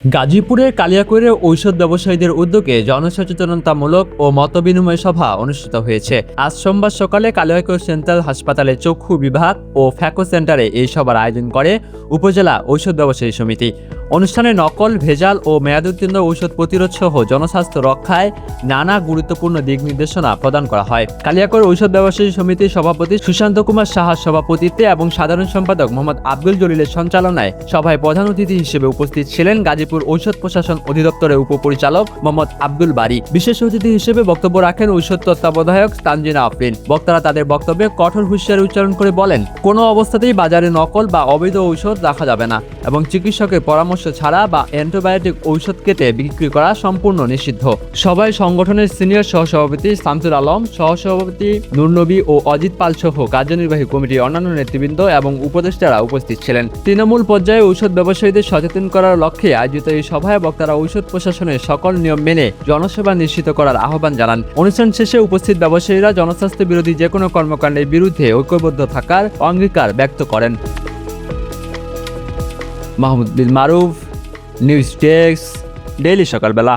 গাজীপুরের কালিয়াকৈরে ঔষধ ব্যবসায়ীদের উদ্যোগে জনসচেতনতামূলক ও মতবিনিময় সভা অনুষ্ঠিত হয়েছে। আজ সোমবার সকালে কালিয়াকৈর সেন্ট্রাল হাসপাতালে চক্ষু বিভাগ ও ফ্যাকো সেন্টারে এই সভার আয়োজন করে উপজেলা ঔষধ ব্যবসায়ী সমিতি। অনুষ্ঠানে নকল, ভেজাল ও মেয়াদোত্তীর্ণ ঔষধ প্রতিরোধ সহ জনস্বাস্থ্য রক্ষায় নানা গুরুত্বপূর্ণ দিক নির্দেশনা প্রদান করা হয়। কালিয়াকৈর ঔষধ ব্যবসায়ী সমিতির সভাপতি সুশান্ত কুমার সাহার সভাপতিত্বে এবং সাধারণ সম্পাদক মোহাম্মদ আব্দুল জলিলের সঞ্চালনায় সভায় প্রধান অতিথি হিসেবে উপস্থিত ছিলেন গাজীপুর ঔষধ প্রশাসন অধিদপ্তরের উপপরিচালক মোহাম্মদ আব্দুল বারী। বিশেষ অতিথি হিসেবে বক্তব্য রাখেন ঔষধ তত্ত্বাবধায়ক তানজিনা আফরিন। বক্তারা তাদের বক্তব্যে কঠোর হুঁশিয়ারি উচ্চারণ করে বলেন, কোনো অবস্থাতেই বাজারে নকল বা অবৈধ ঔষধ রাখা যাবে না এবং চিকিৎসকের পরামর্শ ছাড়া বা অ্যান্টিবায়োটিক ঔষধ কেটে বিক্রি করা সম্পূর্ণ নিষিদ্ধ। সভায় সংগঠনের সিনিয়র সহসভাপতি শামসুল আলম, সহসভাপতি নূর নবী ও অজিত পাল সহ কার্যনির্বাহী কমিটির অন্যান্য নেতৃবৃন্দ এবং উপদেষ্টারা উপস্থিত ছিলেন। তৃণমূল পর্যায়ে ঔষধ ব্যবসায়ীদের সচেতন করার লক্ষ্যে আয়োজিত এই সভায় বক্তারা ঔষধ প্রশাসনের সকল নিয়ম মেনে জনসেবা নিশ্চিত করার আহ্বান জানান। অনুষ্ঠান শেষে উপস্থিত ব্যবসায়ীরা জনস্বাস্থ্য বিরোধী যে কোনো কর্মকাণ্ডের বিরুদ্ধে ঐক্যবদ্ধ থাকার অঙ্গীকার ব্যক্ত করেন। মাহমুদ বিন মারুফ, নিউজ ডেস্ক, ডেইলি সকালবেলা।